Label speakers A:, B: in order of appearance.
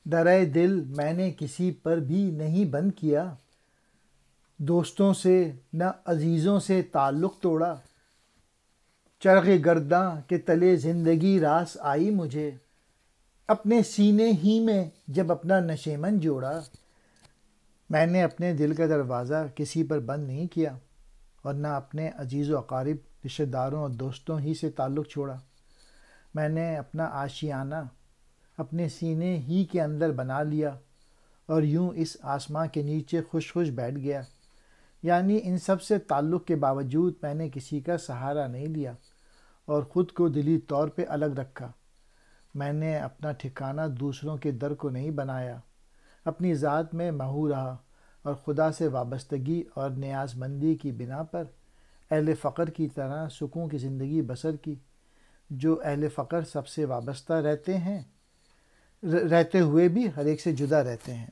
A: درائے دل میں نے کسی پر بھی نہیں بند کیا، دوستوں سے نہ عزیزوں سے تعلق توڑا، چرخ گرداں کے تلے زندگی راس آئی مجھے، اپنے سینے ہی میں جب اپنا نشیمن جوڑا۔ میں نے اپنے دل کا دروازہ کسی پر بند نہیں کیا اور نہ اپنے عزیز و اقارب رشتہ داروں اور دوستوں ہی سے تعلق چھوڑا۔ میں نے اپنا آشیانہ اپنے سینے ہی کے اندر بنا لیا اور یوں اس آسماں کے نیچے خوش خوش بیٹھ گیا۔ یعنی ان سب سے تعلق کے باوجود میں نے کسی کا سہارا نہیں لیا اور خود کو دلی طور پہ الگ رکھا۔ میں نے اپنا ٹھکانہ دوسروں کے در کو نہیں بنایا، اپنی ذات میں محو رہا اور خدا سے وابستگی اور نیاز مندی کی بنا پر اہل فقر کی طرح سکون کی زندگی بسر کی، جو اہل فقر سب سے وابستہ رہتے ہوئے بھی ہر ایک سے جدا رہتے ہیں۔